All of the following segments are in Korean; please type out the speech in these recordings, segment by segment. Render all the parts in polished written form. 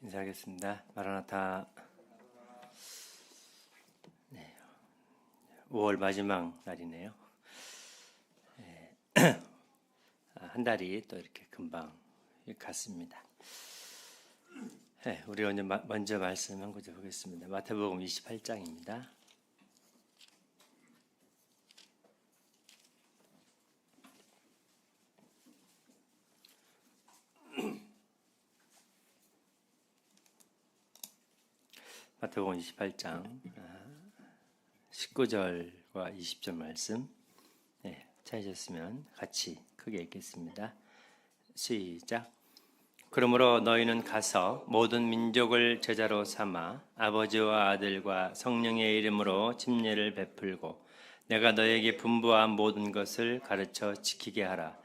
인사하겠습니다. 마라나타 5월 마지막 날이네요. 한 달이 또 이렇게 금방 갔습니다. 우리 먼저 말씀 한 구절 보겠습니다. 마태복음 28장입니다. 마태복음 28장 19절과 20절 말씀 찾으셨으면 같이 크게 읽겠습니다. 시작. 그러므로 너희는 가서 모든 민족을 제자로 삼아 아버지와 아들과 성령의 이름으로 침례를 베풀고 내가 너희에게 분부한 모든 것을 가르쳐 지키게 하라.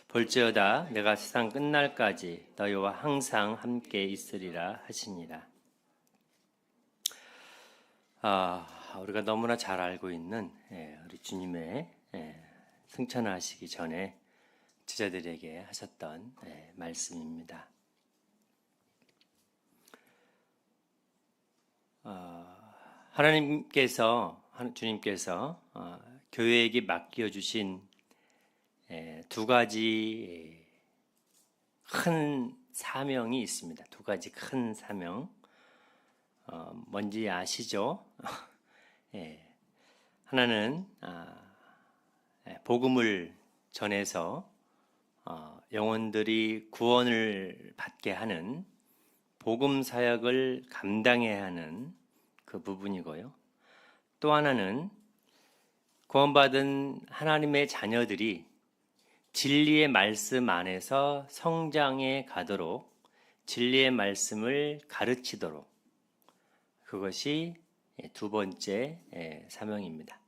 볼지어다 내가 세상 끝날까지 너희와 항상 함께 있으리라 하시니라. 우리가 너무나 잘 알고 있는 우리 주님의 승천하시기 전에 제자들에게 하셨던 말씀입니다. 주님께서 교회에게 맡겨주신 두 가지 큰 사명이 있습니다. 두 가지 큰 사명. 뭔지 아시죠? 하나는 복음을 전해서 영혼들이 구원을 받게 하는 복음 사역을 감당해야 하는 그 부분이고요. 또 하나는 구원받은 하나님의 자녀들이 진리의 말씀 안에서 성장해 가도록 진리의 말씀을 가르치도록 그것이 두 번째 사명입니다.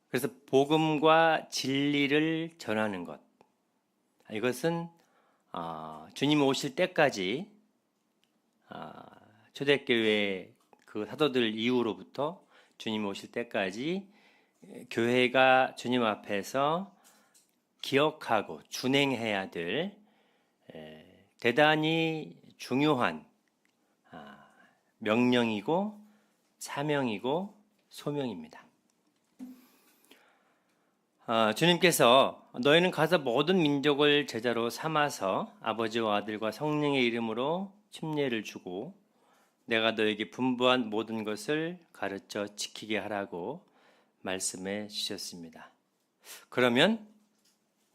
그래서 복음과 진리를 전하는 것, 이것은 주님 오실 때까지 초대교회 그 사도들 이후로부터 주님 오실 때까지 교회가 주님 앞에서 기억하고 준행해야 될 대단히 중요한 명령이고 사명이고 소명입니다. 주님께서 너희는 가서 모든 민족을 제자로 삼아서 아버지와 아들과 성령의 이름으로 침례를 주고 내가 너에게 분부한 모든 것을 가르쳐 지키게 하라고 말씀해 주셨습니다. 그러면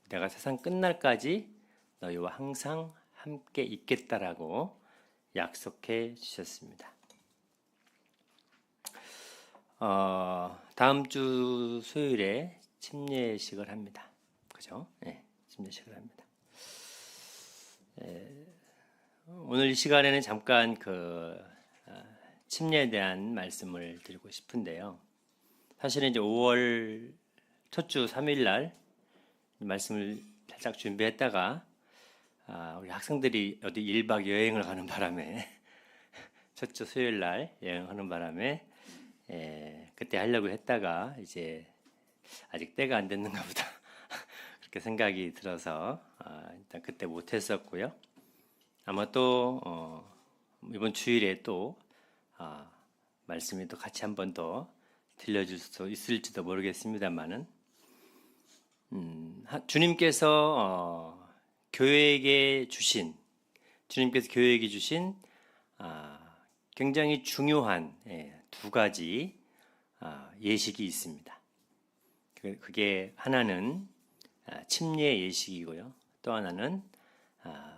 내가 세상 끝날까지 너희와 항상 함께 있겠다라고 약속해 주셨습니다. 다음 주 수요일에 침례식을 합니다. 그죠? 침례식을 합니다. 오늘 이 시간에는 잠깐 침례에 대한 말씀을 드리고 싶은데요. 사실은 이제 5월 첫 주 3일 날 말씀을 살짝 준비했다가 우리 학생들이 어디 1박 여행을 가는 바람에 첫 주 수요일 날 여행하는 바람에 그때 하려고 했다가 이제 아직 때가 안 됐는가 보다 그렇게 생각이 들어서 일단 그때 못했었고요. 아마 또 이번 주일에 또 말씀이 또 같이 한 번 더 들려줄 수 있을지도 모르겠습니다만은 주님께서 교회에게 주신 굉장히 중요한 두 가지 예식이 있습니다. 그게 하나는 침례 예식이고요. 또 하나는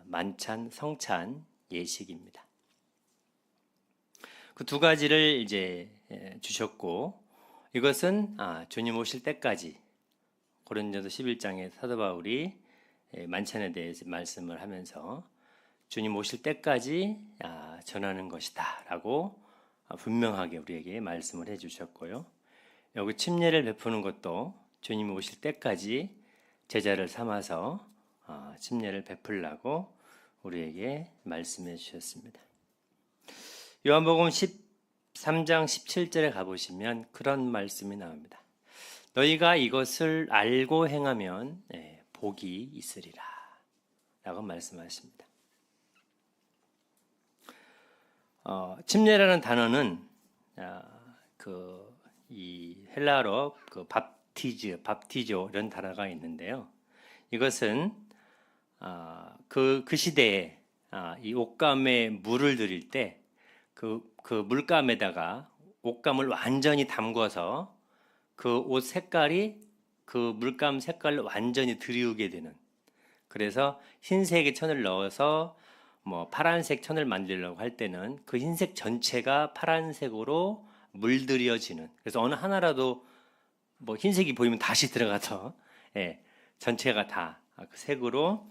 만찬 성찬 예식입니다. 그 두 가지를 이제 주셨고 이것은 주님 오실 때까지 고린도서 11장에 사도 바울이 만찬에 대해서 말씀을 하면서 주님 오실 때까지 전하는 것이다 라고 분명하게 우리에게 말씀을 해주셨고요. 여기 침례를 베푸는 것도 주님 오실 때까지 제자를 삼아서 침례를 베풀라고 우리에게 말씀해 주셨습니다. 요한복음 13장 17절에 가보시면 그런 말씀이 나옵니다. 너희가 이것을 알고 행하면 복이 있으리라 라고 말씀하십니다. 침례라는 단어는 이 헬라어로 밥티조 이런 단어가 있는데요. 이것은 그 시대에 이 옷감에 물을 들일 때 그 물감에다가 옷감을 완전히 담궈서 그 옷 색깔이 그 물감 색깔을 완전히 들이우게 되는, 그래서 흰색의 천을 넣어서 뭐 파란색 천을 만들려고 할 때는 그 흰색 전체가 파란색으로 물들여지는, 그래서 어느 하나라도 뭐 흰색이 보이면 다시 들어가서 전체가 다 그 색으로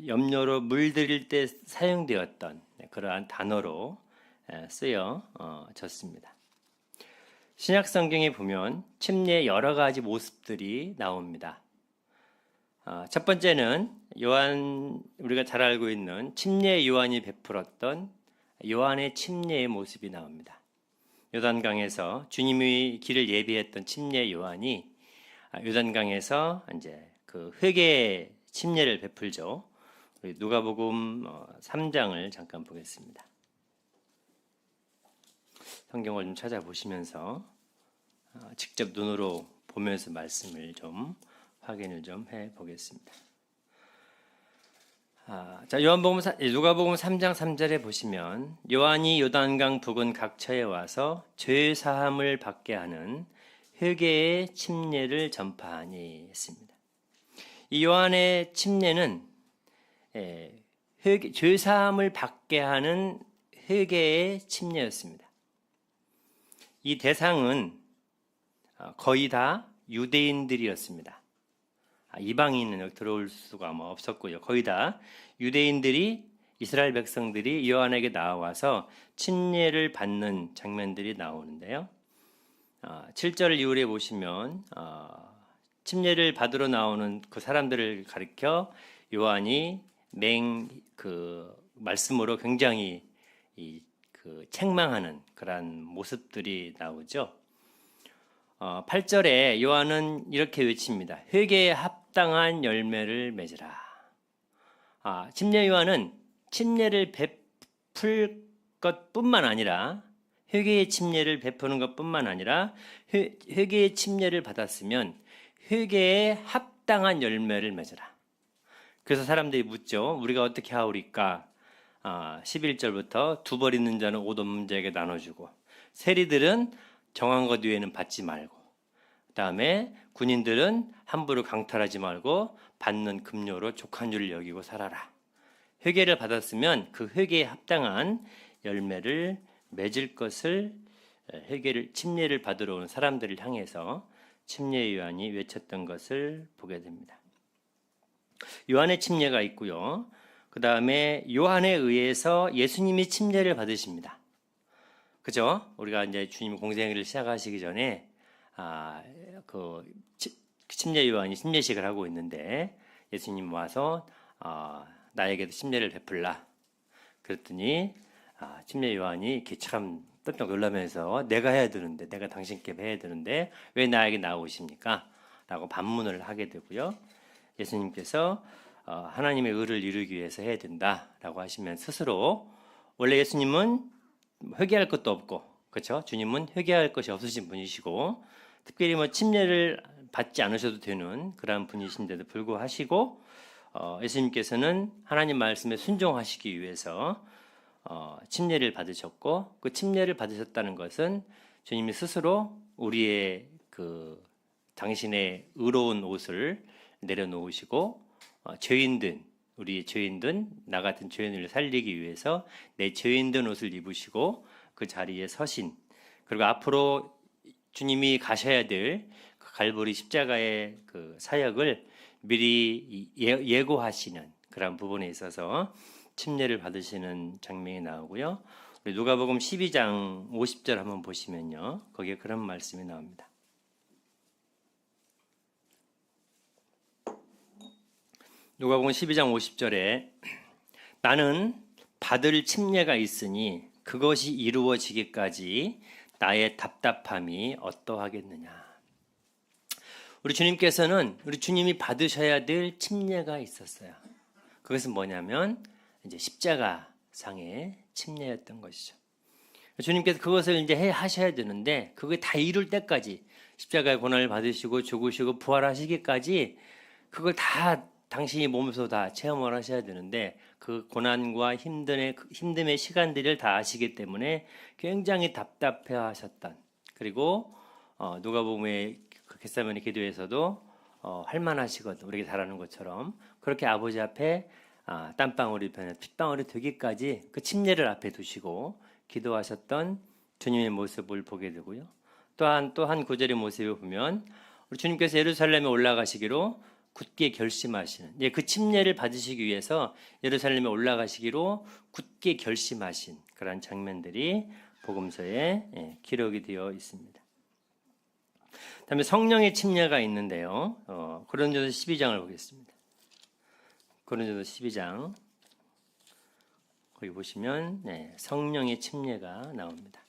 염료로 물들일 때 사용되었던 그러한 단어로 쓰여졌습니다. 신약 성경에 보면 침례의 여러 가지 모습들이 나옵니다. 첫 번째는 우리가 잘 알고 있는 침례 요한이 베풀었던 요한의 침례의 모습이 나옵니다. 요단강에서 주님의 길을 예비했던 침례 요한이 요단강에서 이제 그 회개의 침례를 베풀죠. 우리 누가복음 3장을 잠깐 보겠습니다. 성경을 좀 찾아보시면서 직접 눈으로 보면서 말씀을 좀 확인을 좀 해보겠습니다. 자, 누가복음 3장 3절에 보시면 요한이 요단강 부근 각처에 와서 죄 사함을 받게 하는 회개의 침례를 전파하니 했습니다. 이 요한의 침례는 죄 사함을 받게 하는 회개의 침례였습니다. 이 대상은 거의 다 유대인들이었습니다. 이방인은 여기 들어올 수가 없었고요. 거의 다 유대인들이, 이스라엘 백성들이 요한에게 나와서 침례를 받는 장면들이 나오는데요. 7절 이후에 보시면 침례를 받으러 나오는 그 사람들을 가리켜 요한이 말씀으로 굉장히 책망하는 그런 모습들이 나오죠. 8절에 요한은 이렇게 외칩니다. 회개에 합당한 열매를 맺으라. 침례 요한은 침례를 베풀 것뿐만 아니라, 회개의 침례를 베푸는 것뿐만 아니라 회개의 침례를 받았으면 회개에 합당한 열매를 맺으라. 그래서 사람들이 묻죠. 우리가 어떻게 하오리까? 11절부터 두 벌 있는 자는 옷 없는 자에게 나눠주고, 세리들은 정한 것 외에는 받지 말고, 그 다음에 군인들은 함부로 강탈하지 말고 받는 급료로 족한 줄 여기고 살아라. 회개를 받았으면 그 회개에 합당한 열매를 맺을 것을 침례를 받으러 온 사람들을 향해서 침례 요한이 외쳤던 것을 보게 됩니다. 요한의 침례가 있고요. 그 다음에 요한에 의해서 예수님이 침례를 받으십니다. 그죠? 우리가 이제 주님 공생애를 시작하시기 전에 침례 요한이 침례식을 하고 있는데 예수님 와서 나에게도 침례를 베풀라. 그랬더니 침례 요한이 이렇게 참 깜짝 놀라면서 내가 해야 되는데, 내가 당신께 해야 되는데 왜 나에게 나오십니까? 라고 반문을 하게 되고요. 예수님께서 하나님의 의를 이루기 위해서 해야 된다라고 하시면 스스로, 원래 예수님은 회개할 것도 없고, 그렇죠? 주님은 회개할 것이 없으신 분이시고, 특별히 뭐 침례를 받지 않으셔도 되는 그러한 분이신데도 불구하시고, 예수님께서는 하나님 말씀에 순종하시기 위해서 침례를 받으셨고, 그 침례를 받으셨다는 것은 주님이 스스로 우리의 당신의 의로운 옷을 내려놓으시고, 우리의 죄인된 나 같은 죄인을 살리기 위해서 내 죄인된 옷을 입으시고 그 자리에 서신, 그리고 앞으로 주님이 가셔야 될 그 갈보리 십자가의 그 사역을 미리 예고하시는 그런 부분에 있어서 침례를 받으시는 장면이 나오고요. 우리 누가복음 12장 50절 한번 보시면요, 거기에 그런 말씀이 나옵니다. 누가복음 12장 50절에 나는 받을 침례가 있으니 그것이 이루어지기까지 나의 답답함이 어떠하겠느냐. 우리 주님이 받으셔야 될 침례가 있었어요. 그것은 뭐냐면 이제 십자가상의 침례였던 것이죠. 주님께서 그것을 이제 하셔야 되는데 그게 다 이룰 때까지 십자가의 고난을 받으시고 죽으시고 부활하시기까지 그걸 다 당신이 몸소 다 체험을 하셔야 되는데 그 고난과 힘듦의 시간들을 다 아시기 때문에 굉장히 답답해 하셨던, 그리고 누가복음의 그 겟세마네 기도에서도 할만하시거든, 우리가 잘 아는 것처럼 그렇게 아버지 앞에 땀방울이 변해 핏방울이 되기까지 그 침례를 앞에 두시고 기도하셨던 주님의 모습을 보게 되고요. 또한 또 한 구절의 모습을 보면 우리 주님께서 예루살렘에 올라가시기로 굳게 결심하시는, 그 침례를 받으시기 위해서 예루살렘에 올라가시기로 굳게 결심하신 그런 장면들이 복음서에 기록이 되어 있습니다. 다음에 성령의 침례가 있는데요. 고린도서 12장을 보겠습니다. 고린도서 12장 거기 보시면 성령의 침례가 나옵니다.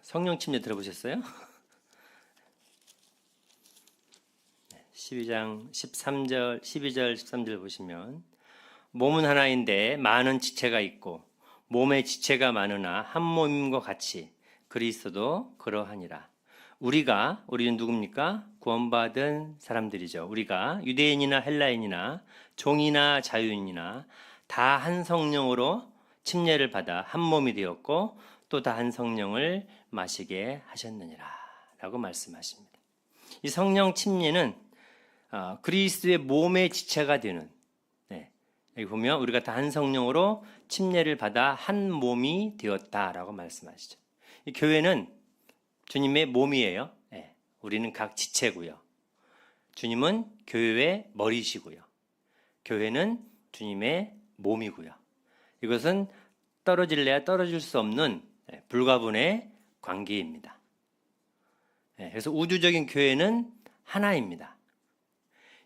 성령 침례 들어보셨어요? 12장 13절, 12절, 13절 보시면 몸은 하나인데 많은 지체가 있고 몸에 지체가 많으나 한 몸임과 같이 그리스도도 그러하니라. 우리는 누굽니까? 구원받은 사람들이죠. 우리가 유대인이나 헬라인이나 종이나 자유인이나 다 한 성령으로 침례를 받아 한 몸이 되었고 또 다 한 성령을 마시게 하셨느니라 라고 말씀하십니다. 이 성령 침례는 그리스도의 몸의 지체가 되는, 여기 보면 우리가 다 한 성령으로 침례를 받아 한 몸이 되었다라고 말씀하시죠. 이 교회는 주님의 몸이에요. 우리는 각 지체고요. 주님은 교회의 머리시고요. 교회는 주님의 몸이고요. 이것은 떨어질래야 떨어질 수 없는 불가분의 관계입니다. 그래서 우주적인 교회는 하나입니다.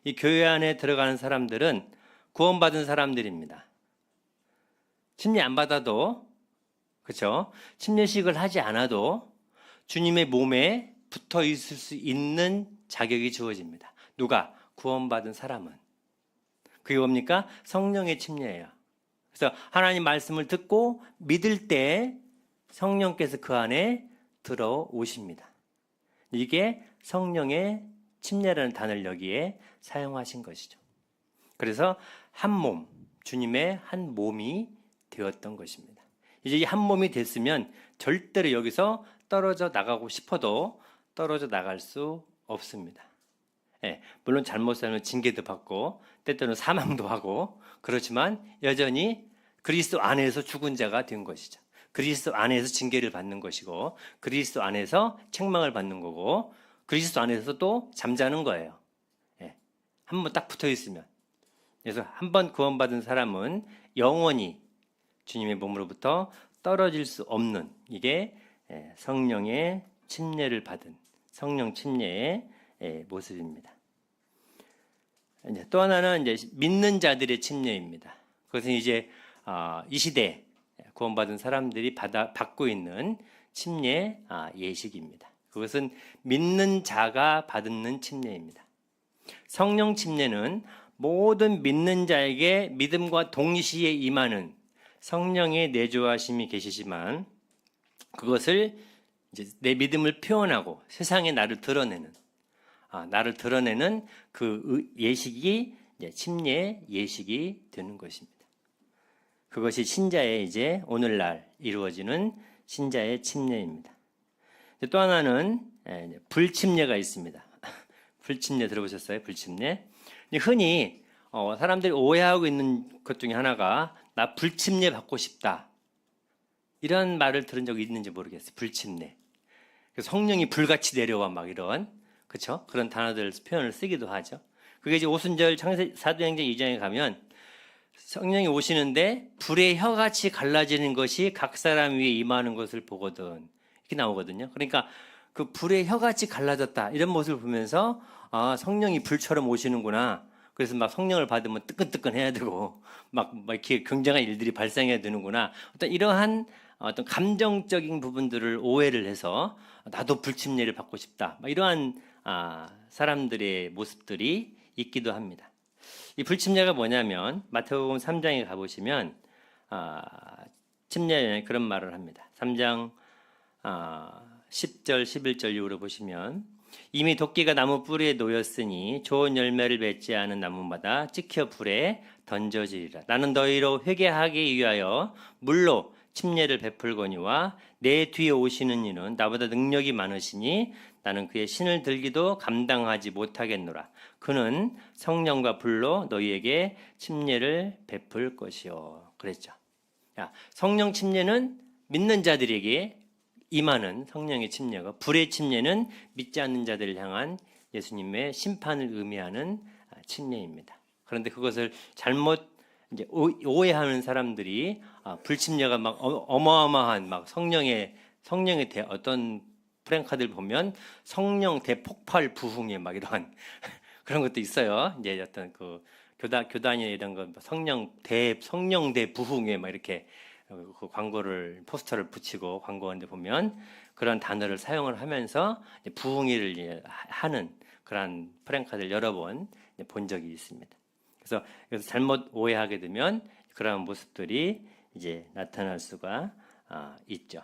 이 교회 안에 들어가는 사람들은 구원받은 사람들입니다. 침례 안 받아도, 그렇죠? 침례식을 하지 않아도 주님의 몸에 붙어 있을 수 있는 자격이 주어집니다. 누가? 구원받은 사람은. 그게 뭡니까? 성령의 침례예요. 그래서 하나님 말씀을 듣고 믿을 때 성령께서 그 안에 들어오십니다. 이게 성령의 침례라는 단어를 여기에 사용하신 것이죠. 그래서 한 몸, 주님의 한 몸이 되었던 것입니다. 이제 이 한 몸이 됐으면 절대로 여기서 떨어져 나가고 싶어도 떨어져 나갈 수 없습니다. 물론 잘못 살면 징계도 받고 때때로는 사망도 하고, 그렇지만 여전히 그리스도 안에서 죽은 자가 된 것이죠. 그리스도 안에서 징계를 받는 것이고 그리스도 안에서 책망을 받는 거고 그리스도 안에서 또 잠자는 거예요. 한번 딱 붙어 있으면. 그래서 한번 구원받은 사람은 영원히 주님의 몸으로부터 떨어질 수 없는, 이게 성령의 침례를 받은 성령 침례의 모습입니다. 이제 또 하나는 이제 믿는 자들의 침례입니다. 그것은 이제 이 시대 구원받은 사람들이 받고 있는 침례 예식입니다. 그것은 믿는 자가 받는 침례입니다. 성령 침례는 모든 믿는 자에게 믿음과 동시에 임하는 성령의 내주하심이 계시지만 그것을 이제 내 믿음을 표현하고 세상에 나를 드러내는 그 예식이 이제 침례 예식이 되는 것입니다. 그것이 신자의 이제 오늘날 이루어지는 신자의 침례입니다. 또 하나는 불침례가 있습니다. 불침례 들어보셨어요? 불침례. 흔히 사람들이 오해하고 있는 것 중에 하나가 나 불침례 받고 싶다, 이런 말을 들은 적이 있는지 모르겠어요. 불침례. 성령이 불같이 내려와 막 이런, 그렇죠? 그런 단어들 표현을 쓰기도 하죠. 그게 이제 오순절 사도행전 2장에 가면 성령이 오시는데 불의 혀같이 갈라지는 것이 각 사람 위에 임하는 것을 보거든, 이렇게 나오거든요. 그러니까 그 불의 혀같이 갈라졌다, 이런 모습을 보면서 성령이 불처럼 오시는구나. 그래서 막 성령을 받으면 뜨끈뜨끈해야 되고 막 이렇게 굉장한 일들이 발생해야 되는구나. 이러한 어떤 감정적인 부분들을 오해를 해서 나도 불침례를 받고 싶다, 이러한 사람들의 모습들이 있기도 합니다. 이 불침례가 뭐냐면 마태복음 3장에 가보시면 침례 그런 말을 합니다. 3장 10절 11절 이후로 보시면 이미 도끼가 나무 뿌리에 놓였으니 좋은 열매를 맺지 않은 나무마다 찍혀 불에 던져지리라. 나는 너희로 회개하기 위하여 물로 침례를 베풀거니와 내 뒤에 오시는 이는 나보다 능력이 많으시니 나는 그의 신을 들기도 감당하지 못하겠노라. 그는 성령과 불로 너희에게 침례를 베풀 것이요. 그랬죠. 성령 침례는 믿는 자들에게 임하는 성령의 침례가, 불의 침례는 믿지 않는 자들을 향한 예수님의 심판을 의미하는 침례입니다. 그런데 그것을 잘못 이제 오해하는 사람들이 불침례가 막 어마어마한 막 성령의 어떤 프랭카들 보면 성령 대폭발 부흥회 막 이런 그런 것도 있어요. 이제 어떤 그 교단이나 이런 거 성령 대 부흥회 막 이렇게 그 광고를 포스터를 붙이고 광고하는데 보면 그런 단어를 사용을 하면서 부흥회를 하는 그런 프랭카들 여러 번 본 적이 있습니다. 그래서 잘못 오해하게 되면 그런 모습들이 이제 나타날 수가 있죠.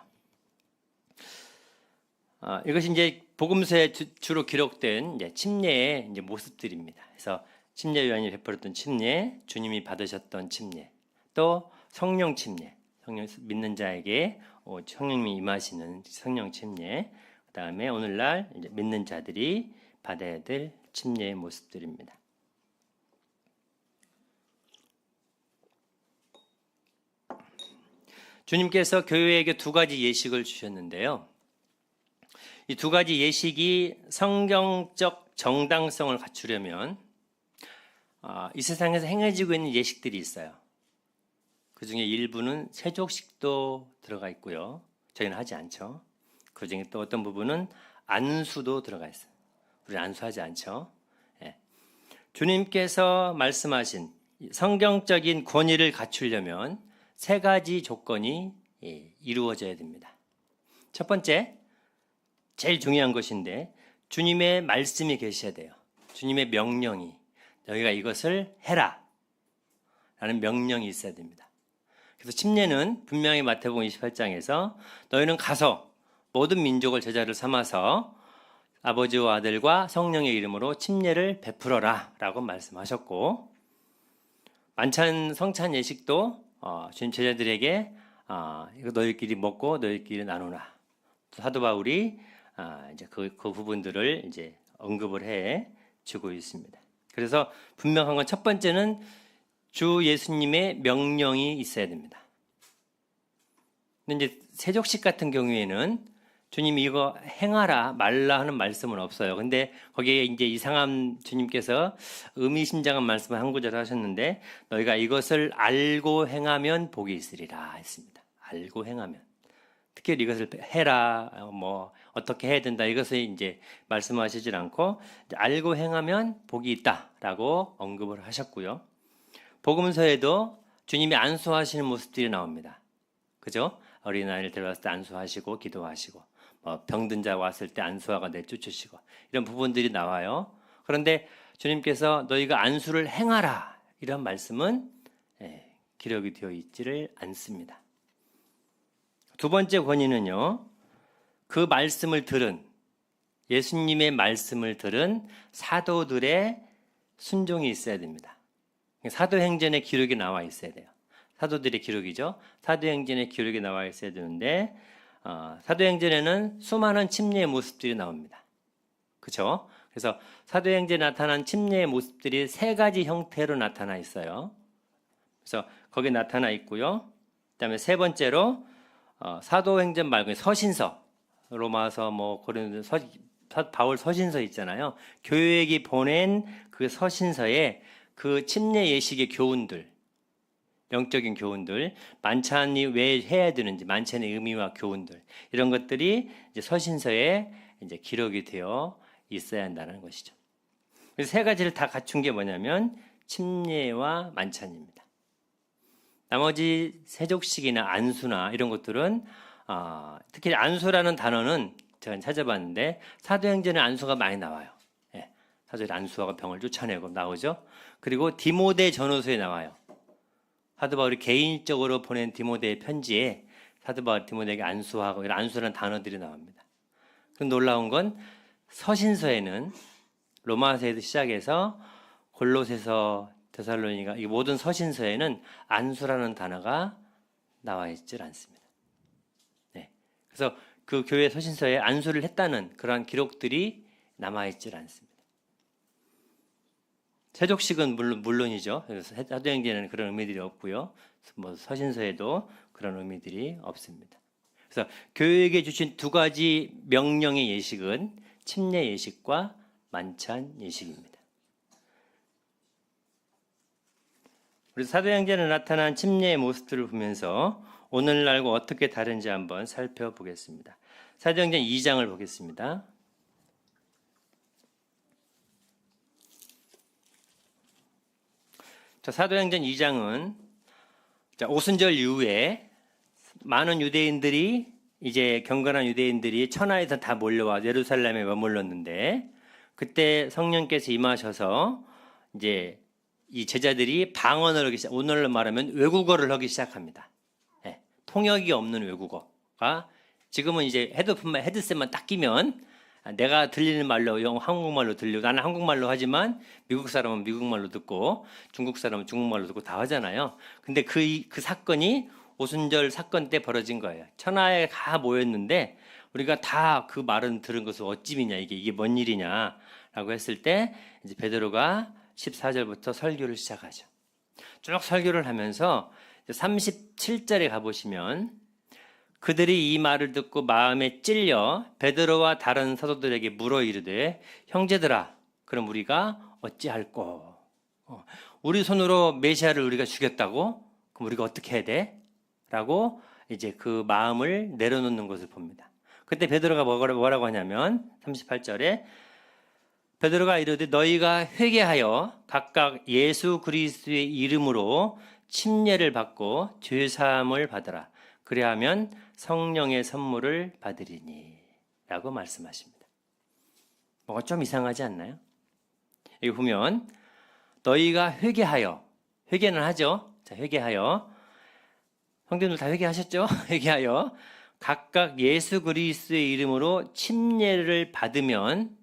이것이 이제 복음서에 주로 기록된 이제 침례의 이제 모습들입니다. 그래서 침례 요한이 베풀었던 침례, 주님이 받으셨던 침례, 또 성령 침례, 성령 믿는 자에게 성령님이 임하시는 성령 침례, 그다음에 오늘날 이제 믿는 자들이 받아야 될 침례의 모습들입니다. 주님께서 교회에게 두 가지 예식을 주셨는데요. 이 두 가지 예식이 성경적 정당성을 갖추려면 이 세상에서 행해지고 있는 예식들이 있어요. 그 중에 일부는 세족식도 들어가 있고요. 저희는 하지 않죠. 그 중에 또 어떤 부분은 안수도 들어가 있어요. 우리는 안수하지 않죠. 주님께서 말씀하신 성경적인 권위를 갖추려면 세 가지 조건이 이루어져야 됩니다. 첫 번째, 제일 중요한 것인데 주님의 말씀이 계셔야 돼요. 주님의 명령이, 너희가 이것을 해라 라는 명령이 있어야 됩니다. 그래서 침례는 분명히 마태복음 28장에서 너희는 가서 모든 민족을 제자를 삼아서 아버지와 아들과 성령의 이름으로 침례를 베풀어라 라고 말씀하셨고, 만찬 성찬 예식도 주님 제자들에게 이거 너희끼리 먹고 너희끼리 나누라. 사도 바울이 이제 그 부분들을 이제 언급을 해 주고 있습니다. 그래서 분명한 건 첫 번째는 주 예수님의 명령이 있어야 됩니다. 근데 이제 세족식 같은 경우에는 주님이 이거 행하라 말라 하는 말씀은 없어요. 근데 거기에 이제 이상한 주님께서 의미심장한 말씀을 한 구절 하셨는데 너희가 이것을 알고 행하면 복이 있으리라 했습니다. 알고 행하면. 특히 이것을 해라, 뭐 어떻게 해야 된다 이것을 이제 말씀하시질 않고 알고 행하면 복이 있다라고 언급을 하셨고요. 복음서에도 주님이 안수하시는 모습들이 나옵니다. 그죠? 어린아이를 데려왔을 때 안수하시고 기도하시고 병든 자 왔을 때 안수하고 내쫓으시고 이런 부분들이 나와요. 그런데 주님께서 너희가 안수를 행하라 이런 말씀은 기록이 되어 있지를 않습니다. 두 번째 권위는요, 그 말씀을 들은 예수님의 말씀을 들은 사도들의 순종이 있어야 됩니다. 사도행전의 기록이 나와 있어야 돼요. 사도들의 기록이죠. 사도행전의 기록이 나와 있어야 되는데 사도행전에는 수많은 침례의 모습들이 나옵니다. 그렇죠? 그래서 사도행전에 나타난 침례의 모습들이 세 가지 형태로 나타나 있어요. 그래서 거기 나타나 있고요. 그다음에 세 번째로 사도행전 말고 서신서, 로마서, 고린도서, 바울 서신서 있잖아요. 교회에게 보낸 그 서신서에 그 침례 예식의 교훈들, 영적인 교훈들, 만찬이 왜 해야 되는지, 만찬의 의미와 교훈들, 이런 것들이 이제 서신서에 이제 기록이 되어 있어야 한다는 것이죠. 그래서 세 가지를 다 갖춘 게 뭐냐면 침례와 만찬입니다. 나머지 세족식이나 안수나 이런 것들은 특히 안수라는 단어는 제가 찾아봤는데 사도행전에 안수가 많이 나와요. 사도의 안수하고 병을 쫓아내고 나오죠. 그리고 디모데 전후서에 나와요. 사도 바울이 개인적으로 보낸 디모데의 편지에 사도 바울 디모데에게 안수하고 이런 안수라는 단어들이 나옵니다. 그럼 놀라운 건 서신서에는 로마서에서 시작해서 골로새서, 데살로니가 이 모든 서신서에는 안수라는 단어가 나와 있질 않습니다. 네. 그래서 그 교회 서신서에 안수를 했다는 그러한 기록들이 남아 있질 않습니다. 세족식은 물론이죠. 그래서 사도행전에는 그런 의미들이 없고요. 뭐 서신서에도 그런 의미들이 없습니다. 그래서 교회에게 주신 두 가지 명령의 예식은 침례 예식과 만찬 예식입니다. 우리 사도행전에 나타난 침례의 모습들을 보면서 오늘날과 어떻게 다른지 한번 살펴보겠습니다. 사도행전 2장을 보겠습니다. 사도행전 2장은 오순절 이후에 많은 유대인들이 이제 경건한 유대인들이 천하에서 다 몰려와 예루살렘에 머물렀는데 그때 성령께서 임하셔서 이제 이 제자들이 방언을 하기 시작, 오늘로 말하면 외국어를 하기 시작합니다. 네, 통역이 없는 외국어가 지금은 이제 헤드셋만 딱 끼면 내가 들리는 말로 한국말로 들리고 나는 한국말로 하지만 미국 사람은 미국말로 듣고 중국 사람은 중국말로 듣고 다 하잖아요. 근데 그 사건이 오순절 사건 때 벌어진 거예요. 천하에 다 모였는데 우리가 다 그 말은 들은 것을 어찌미냐 이게 뭔 일이냐라고 했을 때 이제 베드로가 14절부터 설교를 시작하죠. 쭉 설교를 하면서 37절에 가보시면 그들이 이 말을 듣고 마음에 찔려 베드로와 다른 사도들에게 물어 이르되 형제들아 그럼 우리가 어찌할꼬? 우리 손으로 메시아를 우리가 죽였다고? 그럼 우리가 어떻게 해야 돼? 라고 이제 그 마음을 내려놓는 것을 봅니다. 그때 베드로가 뭐라고 하냐면 38절에 베드로가 이르되 너희가 회개하여 각각 예수 그리스도의 이름으로 침례를 받고 죄 사함을 받으라. 그래야면 성령의 선물을 받으리니 라고 말씀하십니다. 뭐가 좀 이상하지 않나요? 여기 보면 너희가 회개하여, 회개는 하죠. 자, 회개하여, 형제들 다 회개하셨죠? 회개하여 각각 예수 그리스도의 이름으로 침례를 받으면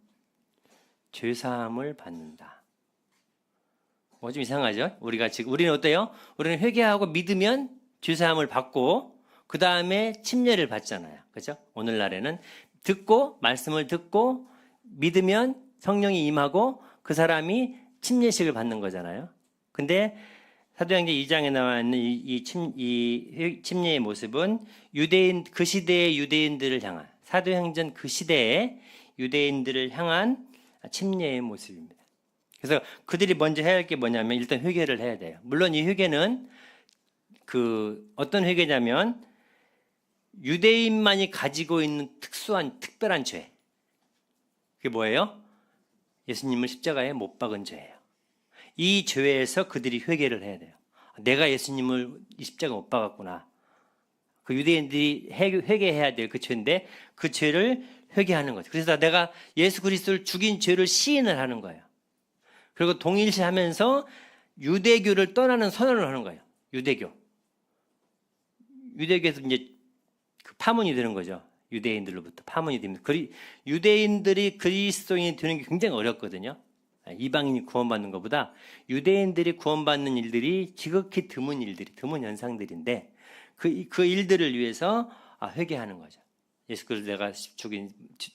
죄사함을 받는다. 뭐 좀 이상하죠? 우리는 어때요? 우리는 회개하고 믿으면 죄사함을 받고 그 다음에 침례를 받잖아요. 그렇죠? 오늘날에는 말씀을 듣고 믿으면 성령이 임하고 그 사람이 침례식을 받는 거잖아요. 근데 사도행전 2장에 나와 있는 이 침례의 모습은 그 시대의 유대인들을 향한, 사도행전 그 시대의 유대인들을 향한 침례의 모습입니다. 그래서 그들이 먼저 해야 할 게 뭐냐면 일단 회개를 해야 돼요. 물론 이 회개는 어떤 회개냐면 유대인만이 가지고 있는 특별한 죄. 그게 뭐예요? 예수님을 십자가에 못 박은 죄예요. 이 죄에서 그들이 회개를 해야 돼요. 내가 예수님을 이 십자가에 못 박았구나. 그 유대인들이 회개해야 될 그 죄인데 그 죄를 회개하는 거죠. 그래서 내가 예수 그리스도를 죽인 죄를 시인을 하는 거예요. 그리고 동일시하면서 유대교를 떠나는 선언을 하는 거예요. 유대교에서 이제 그 파문이 되는 거죠. 유대인들로부터 파문이 됩니다. 유대인들이 그리스도인이 되는 게 굉장히 어렵거든요. 이방인이 구원받는 것보다 유대인들이 구원받는 일들이 지극히 드문 현상들인데 그 일들을 위해서 회개하는 거죠. 예수 그리스도 내가 죽인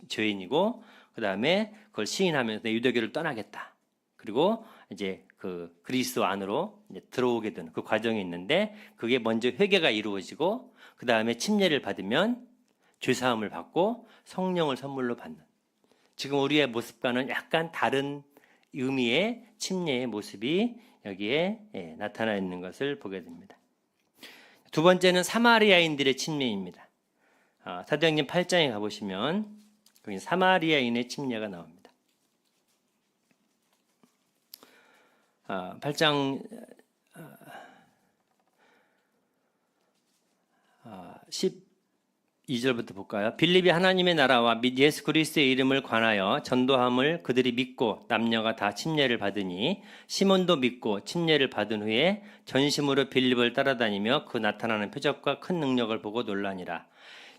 죄인이고 그 다음에 그걸 시인하면서 내 유대교를 떠나겠다. 그리고 이제 그 그리스도 안으로 이제 들어오게 되는 그 과정이 있는데 그게 먼저 회개가 이루어지고 그 다음에 침례를 받으면 죄사함을 받고 성령을 선물로 받는, 지금 우리의 모습과는 약간 다른 의미의 침례의 모습이 여기에 나타나 있는 것을 보게 됩니다. 두 번째는 사마리아인들의 침례입니다. 사도행전 8장에 가보시면 거기 사마리아인의 침례가 나옵니다. 8장 12 2절부터 볼까요? 빌립이 하나님의 나라와 및 예수 그리스도의 이름을 관하여 전도함을 그들이 믿고 남녀가 다 침례를 받으니 시몬도 믿고 침례를 받은 후에 전심으로 빌립을 따라다니며 그 나타나는 표적과 큰 능력을 보고 놀라니라.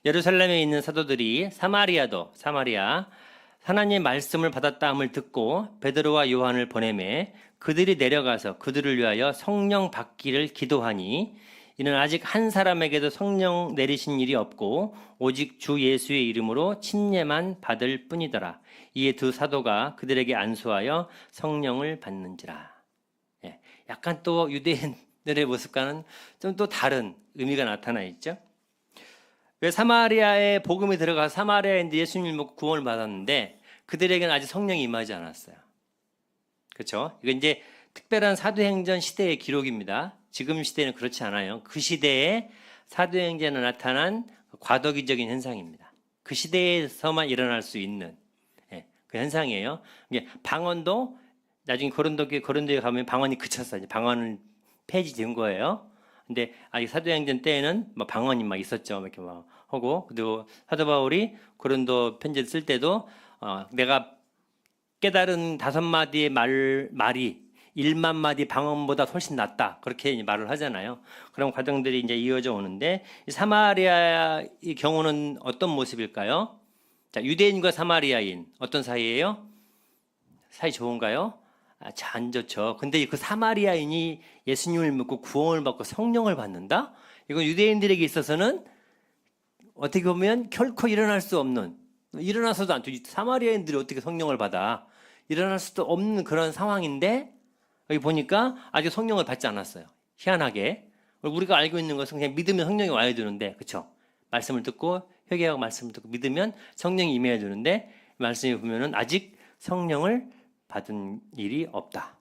예루살렘에 있는 사도들이 사마리아 하나님의 말씀을 받았다함을 듣고 베드로와 요한을 보내매 그들이 내려가서 그들을 위하여 성령 받기를 기도하니 이는 아직 한 사람에게도 성령 내리신 일이 없고 오직 주 예수의 이름으로 침례만 받을 뿐이더라. 이에 두 사도가 그들에게 안수하여 성령을 받는지라. 예, 약간 또 유대인들의 모습과는 좀 또 다른 의미가 나타나 있죠. 왜 사마리아에 복음이 들어가서 사마리아인데 예수님을 믿고 구원을 받았는데 그들에게는 아직 성령이 임하지 않았어요. 그렇죠? 이거 이제 특별한 사도행전 시대의 기록입니다. 지금 시대는 그렇지 않아요. 그 시대에 사도행전에 나타난 과도기적인 현상입니다. 그 시대에서만 일어날 수 있는 그 현상이에요. 방언도 나중에 고린도에 가면 방언이 그쳤어요. 방언은 폐지된 거예요. 근데 아직 사도행전 때에는 방언이 막 있었죠. 이렇게 막 하고 그리고 사도 바울이 고린도 편지를 쓸 때도 내가 깨달은 5마디의 말이 1만 마디 방언보다 훨씬 낫다. 그렇게 말을 하잖아요. 그런 과정들이 이제 이어져 오는데 사마리아의 경우는 어떤 모습일까요? 자, 유대인과 사마리아인 어떤 사이예요? 사이 좋은가요? 안 좋죠. 근데 그 사마리아인이 예수님을 믿고 구원을 받고 성령을 받는다? 이건 유대인들에게 있어서는 어떻게 보면 결코 일어날 수 없는, 일어나서도 않죠. 사마리아인들이 어떻게 성령을 받아? 일어날 수도 없는 그런 상황인데 여기 보니까 아직 성령을 받지 않았어요. 희한하게. 우리가 알고 있는 것은 그냥 믿으면 성령이 와야 되는데, 그렇죠? 말씀을 듣고 회개하고 말씀을 듣고 믿으면 성령이 임해야 되는데 말씀에 보면은 아직 성령을 받은 일이 없다.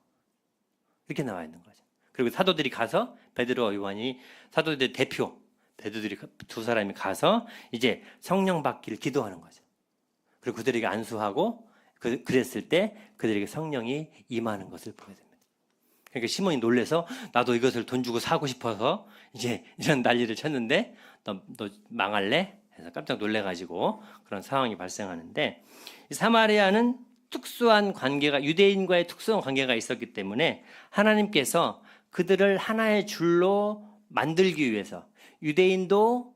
이렇게 나와 있는 거죠. 그리고 사도들이 가서 베드로와 요한이 사도들의 대표 베드로들이 두 사람이 가서 이제 성령 받기를 기도하는 거죠. 그리고 그들에게 안수하고 그랬을 때 그들에게 성령이 임하는 것을 보게 됩니다. 그러니까 시몬이 놀래서 나도 이것을 돈 주고 사고 싶어서 이제 이런 난리를 쳤는데 너 망할래? 해서 깜짝 놀래가지고 그런 상황이 발생하는데 이 사마리아는 특수한 관계가 유대인과의 특수한 관계가 있었기 때문에 하나님께서 그들을 하나의 줄로 만들기 위해서 유대인도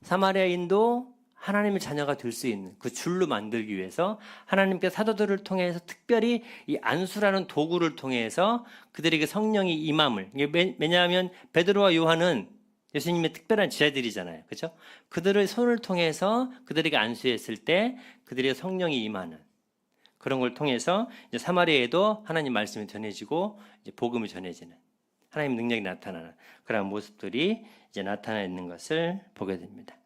사마리아인도 하나님의 자녀가 될 수 있는 그 줄로 만들기 위해서 하나님께 사도들을 통해서 특별히 이 안수라는 도구를 통해서 그들에게 성령이 임함을, 왜냐하면 베드로와 요한은 예수님의 특별한 제자들이잖아요. 그렇죠? 그들의 손을 통해서 그들에게 안수했을 때 그들의 성령이 임하는 그런 걸 통해서 이제 사마리아에도 하나님 말씀이 전해지고 이제 복음이 전해지는 하나님 능력이 나타나는 그런 모습들이 이제 나타나 있는 것을 보게 됩니다.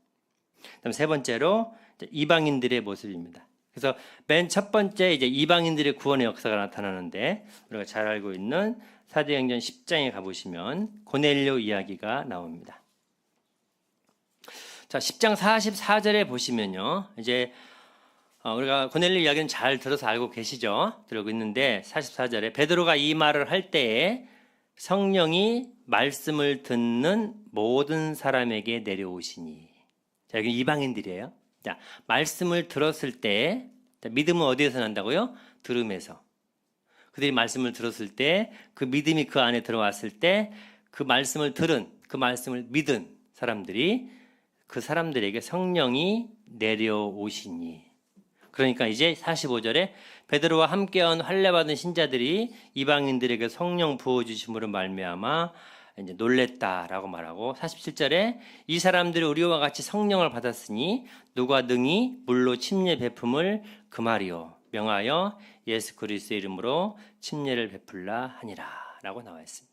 그다음 세 번째로 이방인들의 모습입니다. 그래서 맨 첫 번째 이제 이방인들의 구원의 역사가 나타나는데 우리가 잘 알고 있는 사도행전 10장에 가보시면 고넬료 이야기가 나옵니다. 자, 10장 44절에 보시면요, 이제 우리가 고넬료 이야기는 잘 들어서 알고 계시죠? 들고 있는데 44절에 베드로가 이 말을 할 때에 성령이 말씀을 듣는 모든 사람에게 내려오시니. 자, 여기 이방인들이에요. 자, 말씀을 들었을 때, 믿음은 어디에서 난다고요? 들음에서. 그들이 말씀을 들었을 때, 그 믿음이 그 안에 들어왔을 때, 그 말씀을 들은, 그 말씀을 믿은 사람들이 그 사람들에게 성령이 내려오시니. 그러니까 이제 45절에 베드로와 함께한 할례받은 신자들이 이방인들에게 성령 부어주심으로 말미암아 이제 놀랬다라고 말하고 47절에 이 사람들이 우리와 같이 성령을 받았으니 누가 능히 물로 침례 베품을 금하리요 명하여 예수 그리스도의 이름으로 침례를 베풀라 하니라라고 나와 있습니다.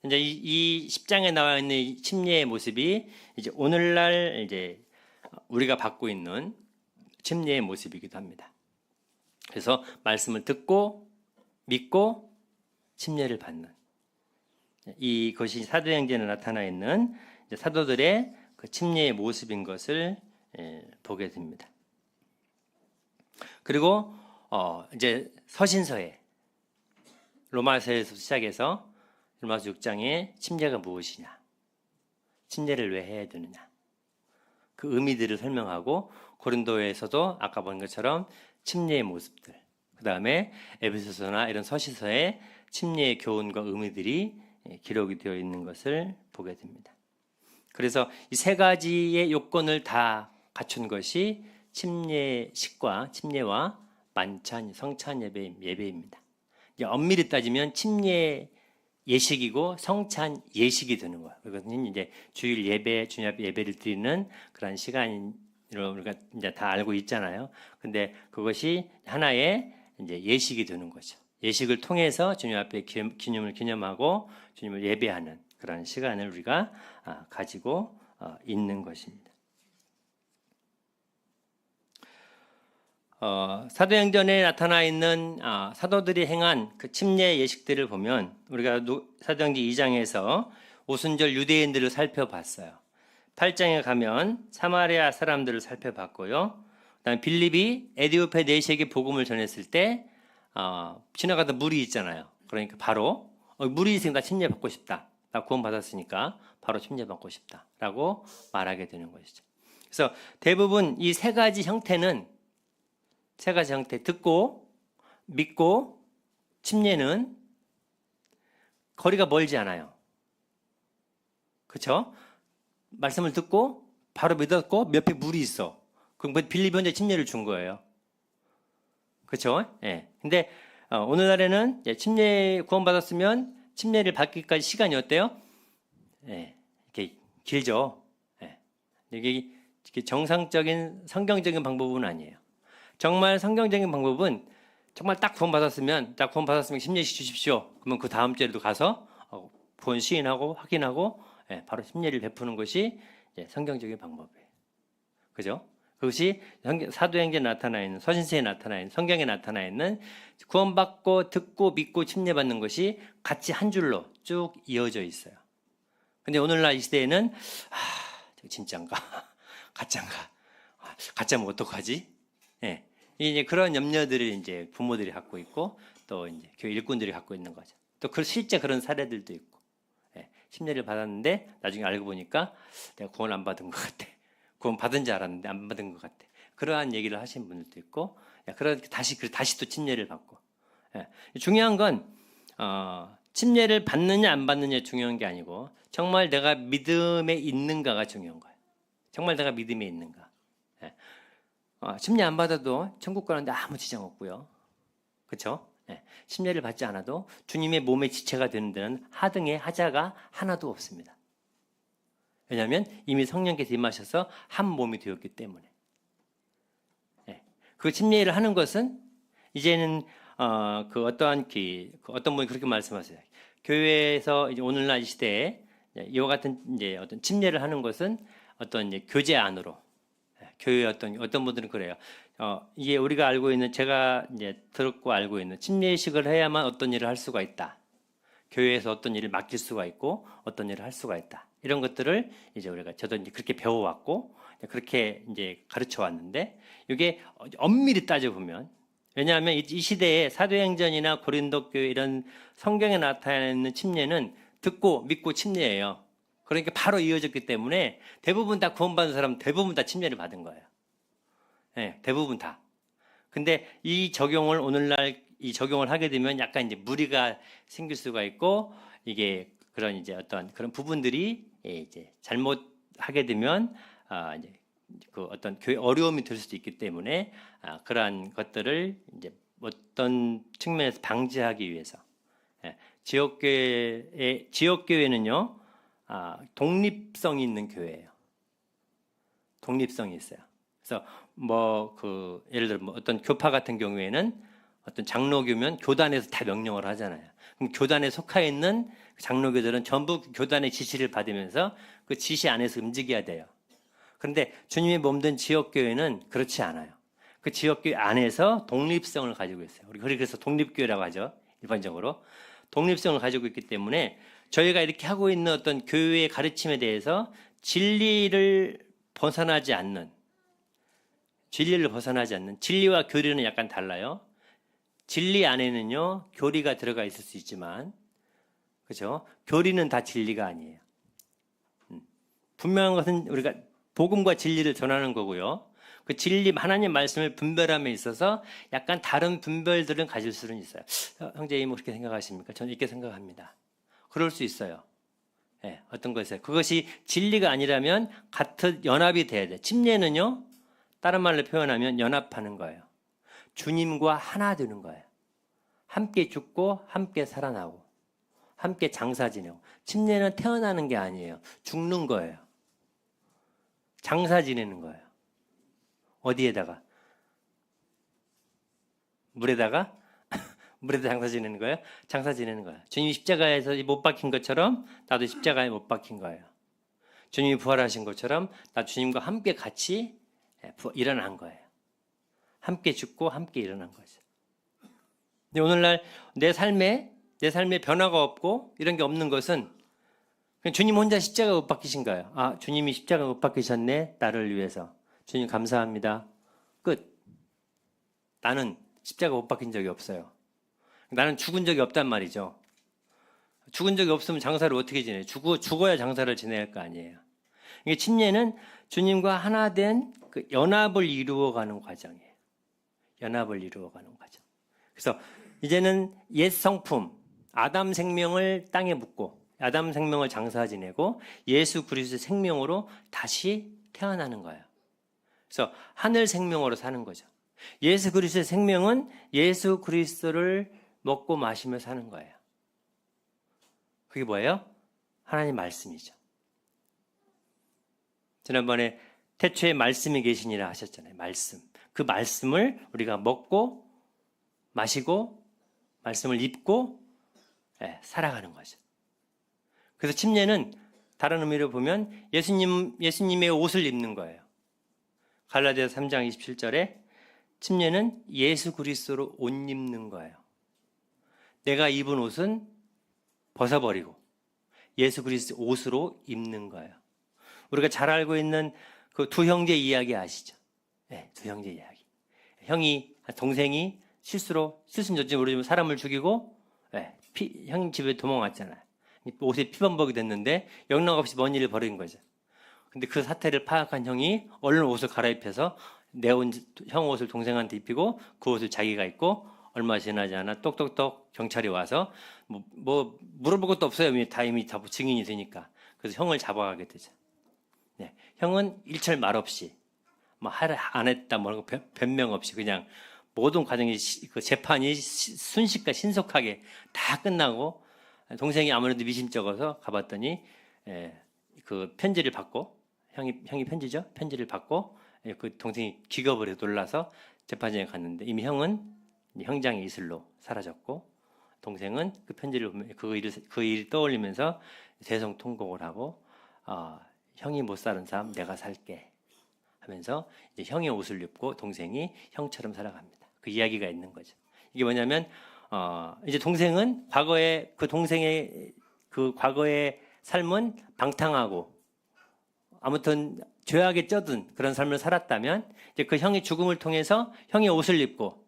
이제 이 10장에 나와 있는 이 침례의 모습이 이제 오늘날 이제 우리가 받고 있는 침례의 모습이기도 합니다. 그래서 말씀을 듣고 믿고 침례를 받는 이것이 사도행전에 나타나 있는 사도들의 그 침례의 모습인 것을 보게 됩니다. 그리고 이제 서신서에 로마서에서 시작해서 로마서 6장에 침례가 무엇이냐, 침례를 왜 해야 되느냐, 그 의미들을 설명하고 고린도에서도 아까 본 것처럼 침례의 모습들, 그 다음에 에베소서나 이런 서시서에 침례의 교훈과 의미들이 기록이 되어 있는 것을 보게 됩니다. 그래서 이 세 가지의 요건을 다 갖춘 것이 침례식과 침례와 만찬, 성찬 예배입니다. 엄밀히 따지면 침례 예식이고 성찬 예식이 되는 거예요. 그것은 이제 주일 예배, 주님 앞에 예배를 드리는 그런 시간으로 우리가 이제 다 알고 있잖아요. 근데 그것이 하나의 이제 예식이 되는 거죠. 예식을 통해서 주님 앞에 기념을 기념하고 주님을 예배하는 그런 시간을 우리가 가지고 있는 것입니다. 사도행전에 나타나 있는 사도들이 행한 그 침례 예식들을 보면 우리가 사도행전 2장에서 오순절 유대인들을 살펴봤어요. 8장에 가면 사마리아 사람들을 살펴봤고요. 그다음에 빌립이 에디오페 내시에게 복음을 전했을 때 지나가던 물이 있잖아요. 그러니까 바로 물이 있으니까 나 침례 받고 싶다. 나 구원 받았으니까 바로 침례 받고 싶다라고 말하게 되는 것이죠. 그래서 대부분 이 세 가지 형태는 듣고 믿고 침례는 거리가 멀지 않아요. 그렇죠? 말씀을 듣고 바로 믿었고 옆에 물이 있어. 그럼 빌립이 혼자 침례를 준 거예요. 그렇죠? 예. 근데 오늘날에는 침례 구원받았으면 침례를 받기까지 시간이 어때요? 예. 이렇게 길죠. 예. 이게 정상적인 성경적인 방법은 아니에요. 정말 성경적인 방법은 정말 딱 구원받았으면 침례식 주십시오. 그러면 그 다음 주에도 가서 구원 시인하고 확인하고 바로 침례를 베푸는 것이 성경적인 방법이에요. 그죠? 그것이 사도행전에 나타나 있는, 서신서에 나타나 있는, 성경에 나타나 있는 구원받고 듣고 믿고 침례받는 것이 같이 한 줄로 쭉 이어져 있어요. 근데 오늘날 이 시대에는 진짜인가? 가짜인가? 가짜면 어떡하지? 예. 이제 그런 염려들을 이제 부모들이 갖고 있고 또 이제 교회 일꾼들이 갖고 있는 거죠. 또 실제 그런 사례들도 있고. 예. 침례를 받았는데 나중에 알고 보니까 내가 구원 안 받은 것 같아. 구원 받은 줄 알았는데 안 받은 것 같아. 그러한 얘기를 하시는 분들도 있고, 다시 또 침례를 받고. 예. 중요한 건 침례를 받느냐 안 받느냐 중요한 게 아니고 정말 내가 믿음에 있는가가 중요한 거예요. 정말 내가 믿음에 있는가. 예. 침례 안 받아도 천국 가는데 아무 지장 없고요. 그렇죠? 예. 침례를 받지 않아도 주님의 몸의 지체가 되는 데는 하등의 하자가 하나도 없습니다. 왜냐하면 이미 성령께서 임하셔서 한 몸이 되었기 때문에. 예. 그 침례를 하는 것은 이제는 어떤 분이 그렇게 말씀하세요. 교회에서 이제 오늘날 이 시대에 이와 같은 이제 어떤 침례를 하는 것은 어떤 이제 교제 안으로 교회 어떤 분들은 그래요. 이게 우리가 알고 있는 제가 이제 들었고 알고 있는 침례식을 해야만 어떤 일을 할 수가 있다. 교회에서 어떤 일을 맡길 수가 있고 어떤 일을 할 수가 있다. 이런 것들을 이제 저도 이제 그렇게 배워왔고 그렇게 이제 가르쳐 왔는데 이게 엄밀히 따져보면 왜냐하면 이 시대에 사도행전이나 고린도 교회 이런 성경에 나타나는 침례는 듣고 믿고 침례예요. 그러니까 바로 이어졌기 때문에 대부분 다 구원받은 사람 대부분 다 침례를 받은 거예요. 네, 대부분 다. 근데 오늘날 이 적용을 하게 되면 약간 이제 무리가 생길 수가 있고 이게 그런 이제 어떤 그런 부분들이 이제 잘못하게 되면 이제 그 어떤 교회 어려움이 될 수도 있기 때문에 그러한 것들을 이제 어떤 측면에서 방지하기 위해서 지역교회는요 독립성이 있는 교회예요. 독립성이 있어요. 그래서 예를 들어 어떤 교파 같은 경우에는 어떤 장로교면 교단에서 다 명령을 하잖아요. 그럼 교단에 속해 있는 장로교들은 전부 교단의 지시를 받으면서 그 지시 안에서 움직여야 돼요. 그런데 주님의 몸된 지역교회는 그렇지 않아요. 그 지역교회 안에서 독립성을 가지고 있어요. 우리 그래서 독립교회라고 하죠. 일반적으로. 독립성을 가지고 있기 때문에 저희가 이렇게 하고 있는 어떤 교회의 가르침에 대해서 진리를 벗어나지 않는 진리와 교리는 약간 달라요. 진리 안에는요 교리가 들어가 있을 수 있지만 그렇죠? 교리는 다 진리가 아니에요. 분명한 것은 우리가 복음과 진리를 전하는 거고요. 그 진리, 하나님 말씀을 분별함에 있어서 약간 다른 분별들은 가질 수는 있어요. 형제님 그렇게 생각하십니까? 저는 이렇게 생각합니다. 그럴 수 있어요. 네, 어떤 것에 그것이 진리가 아니라면 같은 연합이 돼야 돼. 침례는요, 다른 말로 표현하면 연합하는 거예요. 주님과 하나 되는 거예요. 함께 죽고 함께 살아나고 함께 장사 지내고. 침례는 태어나는 게 아니에요. 죽는 거예요. 장사 지내는 거예요. 어디에다가? 물에다가? 물에다 장사 지내는 거예요? 장사 지내는 거예요. 주님이 십자가에서 못 박힌 것처럼 나도 십자가에 못 박힌 거예요. 주님이 부활하신 것처럼 나 주님과 함께 같이 일어난 거예요. 함께 죽고 함께 일어난 거죠. 근데 오늘날 내 삶에 변화가 없고 이런 게 없는 것은 그냥 주님 혼자 십자가 못 박히신 거예요. 아, 주님이 십자가 못 박히셨네, 나를 위해서. 주님 감사합니다. 끝. 나는 십자가 못 박힌 적이 없어요. 나는 죽은 적이 없단 말이죠. 죽은 적이 없으면 장사를 어떻게 지내요? 죽어야 장사를 지내야 할 거 아니에요. 이게 침례는 주님과 하나 된 그 연합을 이루어가는 과정이에요. 연합을 이루어가는 과정. 그래서 이제는 옛 성품, 아담 생명을 땅에 묻고 아담 생명을 장사 지내고 예수 그리스도의 생명으로 다시 태어나는 거예요. 그래서 하늘 생명으로 사는 거죠. 예수 그리스도의 생명은 예수 그리스도를 먹고 마시며 사는 거예요. 그게 뭐예요? 하나님 말씀이죠. 지난번에 태초에 말씀이 계시니라 하셨잖아요. 말씀. 그 말씀을 우리가 먹고 마시고 말씀을 입고 살아가는 거죠. 그래서 침례는 다른 의미로 보면 예수님의 옷을 입는 거예요. 갈라디아서 3장 27절에 침례는 예수 그리스도로 옷 입는 거예요. 내가 입은 옷은 벗어버리고 예수 그리스도 옷으로 입는 거예요. 우리가 잘 알고 있는 그 두 형제 이야기 아시죠? 네, 두 형제 이야기. 동생이 실수는 저지 모르지만 사람을 죽이고 형 집에 도망왔잖아요. 옷에 피범벅이 됐는데 영락없이 먼 일을 벌인 거죠. 근데 그 사태를 파악한 형이 얼른 옷을 갈아입혀서 형 옷을 동생한테 입히고 그 옷을 자기가 입고 얼마 지나지 않아 똑똑똑 경찰이 와서 뭐 물어볼 것도 없어요. 이미 다 증인이 되니까. 그래서 형을 잡아가게 되죠. 네, 형은 일철 말 없이 안 했다 뭐 변명 없이 그냥 모든 과정이 그 재판이 순식간 신속하게 다 끝나고 동생이 아무래도 미심쩍어서 가봤더니 그 편지를 받고 형이 편지죠? 편지를 받고 그 동생이 기겁을 해서 놀라서 재판장에 갔는데 이미 형은 형장의 이슬로 사라졌고 동생은 그 편지를 보면 그 일을 떠올리면서 대성통곡을 하고 형이 못 사는 삶 내가 살게 하면서 이제 형의 옷을 입고 동생이 형처럼 살아갑니다. 그 이야기가 있는 거죠. 이게 뭐냐면 이제 동생은 동생의 그 과거의 삶은 방탕하고 아무튼 죄악에 쩌든 그런 삶을 살았다면 이제 그 형의 죽음을 통해서 형의 옷을 입고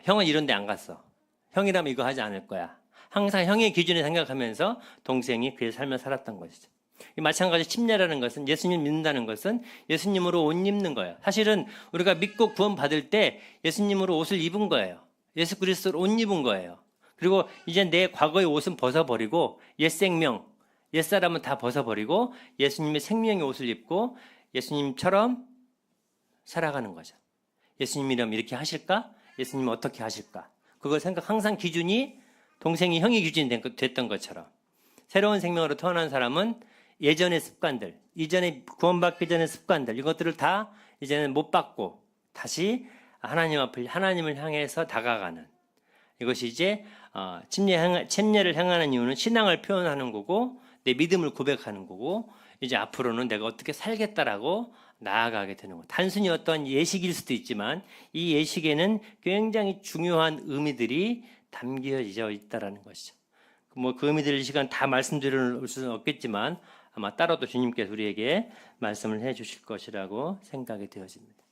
형은 이런 데 안 갔어. 형이라면 이거 하지 않을 거야. 항상 형의 기준을 생각하면서 동생이 그의 삶을 살았던 것이죠. 마찬가지 침례라는 것은 예수님 믿는다는 것은 예수님으로 옷 입는 거예요. 사실은 우리가 믿고 구원 받을 때 예수님으로 옷을 입은 거예요. 예수 그리스도로 옷 입은 거예요. 그리고 이제 내 과거의 옷은 벗어버리고 옛 생명, 옛 사람은 다 벗어버리고 예수님의 생명의 옷을 입고 예수님처럼 살아가는 거죠. 예수님이라면 이렇게 하실까? 예수님은 어떻게 하실까? 그걸 항상 기준이 동생이 형의 기준이 됐던 것처럼 새로운 생명으로 태어난 사람은 예전의 습관들, 이전에 구원받기 전의 습관들 이것들을 다 이제는 못 받고 다시 하나님을 향해서 다가가는 이것이 이제 침례를 행하는 이유는 신앙을 표현하는 거고 내 믿음을 고백하는 거고 이제 앞으로는 내가 어떻게 살겠다라고 나아가게 되는 거예요. 단순히 어떤 예식일 수도 있지만 이 예식에는 굉장히 중요한 의미들이 담겨져 있다라는 것이죠. 그 의미들 시간 다 말씀드릴 수는 없겠지만 아마 따로도 주님께서 우리에게 말씀을 해주실 것이라고 생각이 되어집니다.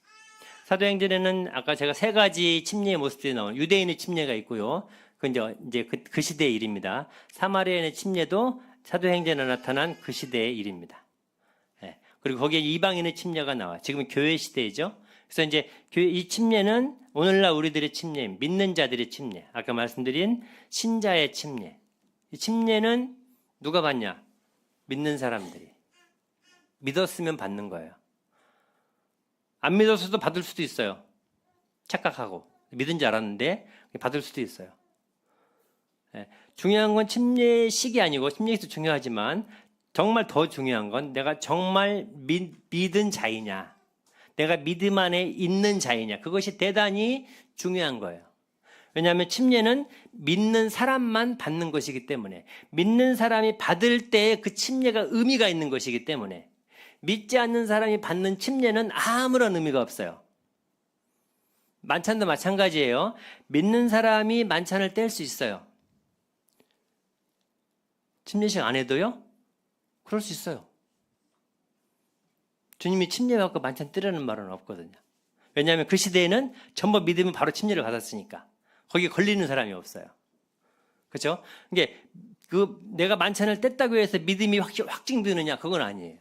사도행전에는 아까 제가 세 가지 침례의 모습들이 나오는 유대인의 침례가 있고요. 이제 그 시대의 일입니다. 사마리아인의 침례도 사도행전에 나타난 그 시대의 일입니다. 그리고 거기에 이방인의 침례가 나와. 지금은 교회 시대이죠. 그래서 이제 이 침례는 오늘날 우리들의 침례, 믿는 자들의 침례. 아까 말씀드린 신자의 침례. 이 침례는 누가 받냐? 믿는 사람들이. 믿었으면 받는 거예요. 안 믿었어도 받을 수도 있어요. 착각하고. 믿은 줄 알았는데 받을 수도 있어요. 중요한 건 침례식이 아니고, 침례식도 중요하지만 정말 더 중요한 건 내가 정말 믿은 자이냐, 내가 믿음 안에 있는 자이냐, 그것이 대단히 중요한 거예요. 왜냐하면 침례는 믿는 사람만 받는 것이기 때문에, 믿는 사람이 받을 때 그 침례가 의미가 있는 것이기 때문에, 믿지 않는 사람이 받는 침례는 아무런 의미가 없어요. 만찬도 마찬가지예요. 믿는 사람이 만찬을 뗄 수 있어요. 침례식 안 해도요? 그럴 수 있어요. 주님이 침례받고 만찬 떼라는 말은 없거든요. 왜냐하면 그 시대에는 전부 믿으면 바로 침례를 받았으니까 거기에 걸리는 사람이 없어요. 그렇죠? 이게 내가 만찬을 뗐다고 해서 믿음이 확증되느냐? 그건 아니에요.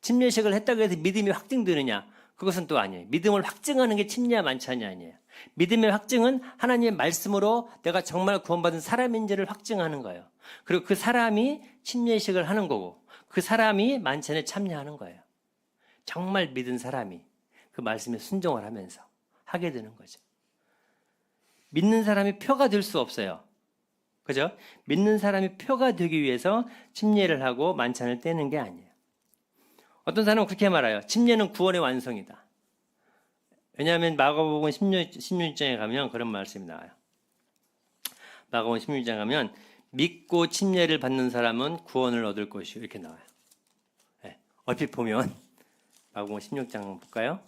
침례식을 했다고 해서 믿음이 확증되느냐? 그것은 또 아니에요. 믿음을 확증하는 게 침례와 만찬이 아니에요. 믿음의 확증은 하나님의 말씀으로 내가 정말 구원받은 사람인지를 확증하는 거예요. 그리고 그 사람이 침례식을 하는 거고, 그 사람이 만찬에 참여하는 거예요. 정말 믿은 사람이 그 말씀에 순종을 하면서 하게 되는 거죠. 믿는 사람이 표가 될 수 없어요. 그죠? 믿는 사람이 표가 되기 위해서 침례를 하고 만찬을 떼는 게 아니에요. 어떤 사람은 그렇게 말해요. 침례는 구원의 완성이다. 왜냐하면 마가복음 16장에 가면 그런 말씀이 나와요. 마가복음 16장에 가면 믿고 침례를 받는 사람은 구원을 얻을 것이요, 이렇게 나와요. 네, 얼핏 보면 마가복음 16장 볼까요?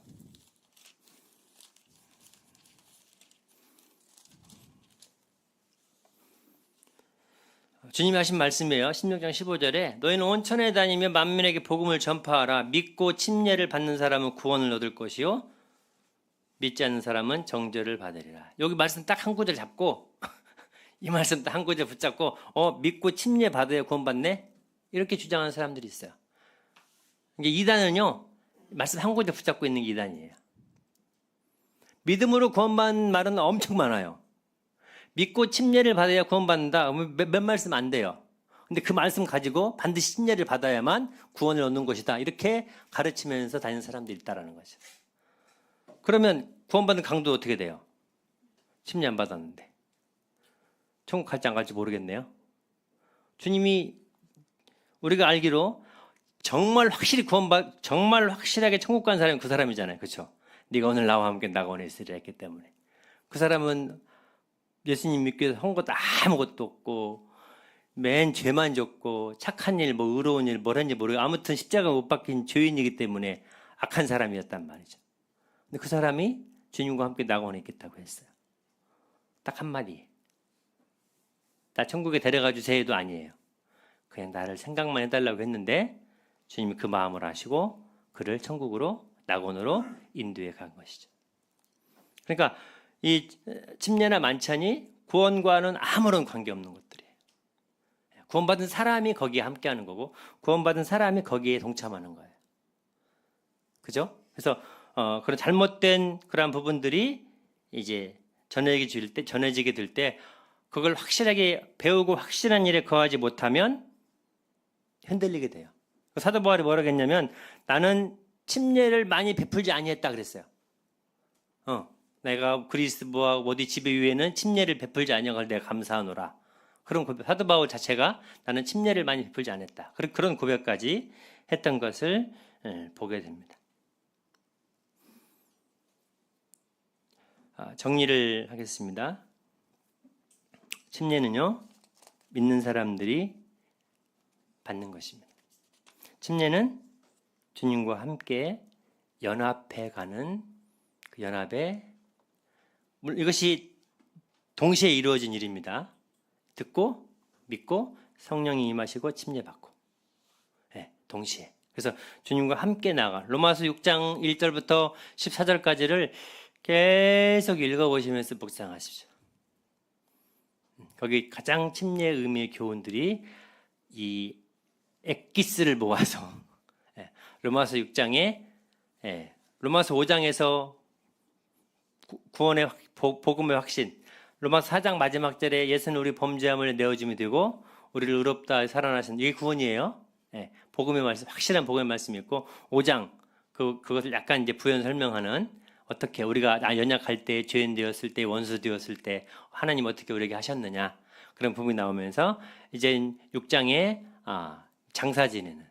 주님이 하신 말씀이에요. 16장 15절에 너희는 온 천에 다니며 만민에게 복음을 전파하라. 믿고 침례를 받는 사람은 구원을 얻을 것이요, 믿지 않는 사람은 정죄를 받으리라. 여기 말씀 딱 한 구절 잡고 이 말씀 딱 한 구절 붙잡고 믿고 침례 받아야 구원받네? 이렇게 주장하는 사람들이 있어요. 이게 이단은요, 말씀 한 구절 붙잡고 있는 게 이단이에요. 믿음으로 구원받는 말은 엄청 많아요. 믿고 침례를 받아야 구원받는다. 몇 말씀 안 돼요. 근데 그 말씀 가지고 반드시 침례를 받아야만 구원을 얻는 것이다. 이렇게 가르치면서 다니는 사람들이 있다라는 거죠. 그러면 구원받는 강도 어떻게 돼요? 침례 안 받았는데. 천국 갈지 안 갈지 모르겠네요. 주님이 우리가 알기로 정말 확실히 정말 확실하게 천국 간 사람이 그 사람이잖아요. 그렇죠? 네가 오늘 나와 함께 낙원에 있으리라 했기 때문에. 그 사람은 예수님 믿기 위해서 한 것도 아무것도 없고 맨 죄만 졌고 착한 일, 의로운 일, 뭘 했는지 모르고 아무튼 십자가 못 박힌 죄인이기 때문에 악한 사람이었단 말이죠. 근데 그 사람이 주님과 함께 낙원에 있겠다고 했어요. 딱 한마디. 나 천국에 데려가 주세요도 아니에요. 그냥 나를 생각만 해달라고 했는데 주님이 그 마음을 아시고 그를 천국으로, 낙원으로 인도해 간 것이죠. 그러니까 이 침례나 만찬이 구원과는 아무런 관계없는 것들이에요. 구원받은 사람이 거기에 함께하는 거고 구원받은 사람이 거기에 동참하는 거예요. 그죠? 그래서 그런 잘못된 그런 부분들이 이제 전해지게 될 때 그걸 확실하게 배우고 확실한 일에 거하지 못하면 흔들리게 돼요. 사도 바울이 뭐라고 했냐면 나는 침례를 많이 베풀지 아니했다 그랬어요. 내가 그리스도와 어디 지배 위에는 침례를 베풀지 아니한 걸 내가 감사하노라. 그런 고백, 사도 바울 자체가 나는 침례를 많이 베풀지 않았다. 그런 고백까지 했던 것을 보게 됩니다. 정리를 하겠습니다. 침례는요, 믿는 사람들이 받는 것입니다. 침례는 주님과 함께 연합해 가는 그 연합에, 이것이 동시에 이루어진 일입니다. 듣고 믿고 성령이 임하시고 침례받고, 동시에. 그래서 주님과 함께 나가. 로마서 6장 1절부터 14절까지를 계속 읽어보시면서 묵상하십시오. 거기 가장 침례의 의미의 교훈들이 이 엑기스를 모아서 로마서 6장에 로마서 5장에서 구원의 복음의 확신, 로마서 4장 마지막 절에 예수는 우리 범죄함을 내어줌이 되고 우리를 의롭다 살아나신 이게 구원이에요. 복음의 말씀, 확실한 복음의 말씀이 있고 5장 그것을 약간 이제 부연 설명하는 어떻게 우리가 연약할 때, 죄인 되었을 때, 원수 되었을 때 하나님 어떻게 우리에게 하셨느냐 그런 부분이 나오면서 이제 6장에 장사 지내는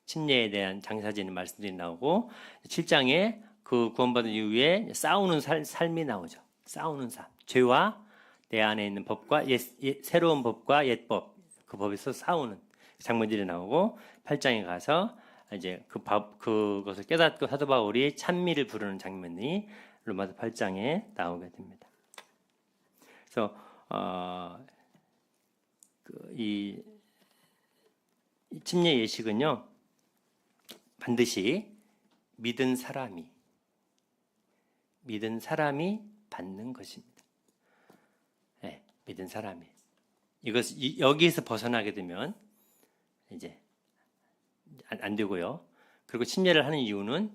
침례에 대한 장사 지내는 말씀들이 나오고 7장에 그 구원받은 이후에 싸우는 삶이 나오죠. 싸우는 삶, 죄와 내 안에 있는 법과 새로운 법과 옛법 그 법에서 싸우는 장면들이 나오고 8장에 가서 이제 그것을 깨닫고 사도 바울이 찬미를 부르는 장면이 로마서 8장에 나오게 됩니다. 그래서 이 침례 예식은요 반드시 믿은 사람이 받는 것입니다. 믿은 사람이 여기에서 벗어나게 되면 이제 안 되고요. 그리고 침례를 하는 이유는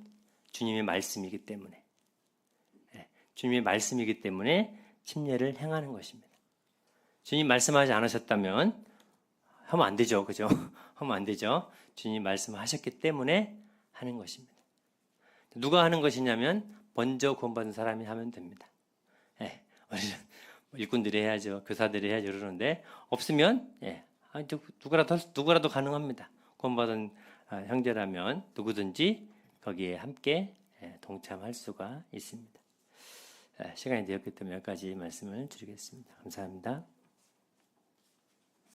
주님의 말씀이기 때문에 주님의 말씀이기 때문에 침례를 행하는 것입니다. 주님 말씀하지 않으셨다면 하면 안 되죠. 그죠? 하면 안 되죠. 주님 말씀하셨기 때문에 하는 것입니다. 누가 하는 것이냐면 먼저 구원받은 사람이 하면 됩니다. 일꾼들이 해야죠. 교사들이 해야죠. 그러는데 없으면 누구라도 가능합니다. 구원받은 형제라면 누구든지 거기에 함께 동참할 수가 있습니다. 시간이 되었기 때문에 여기까지 말씀을 드리겠습니다. 감사합니다.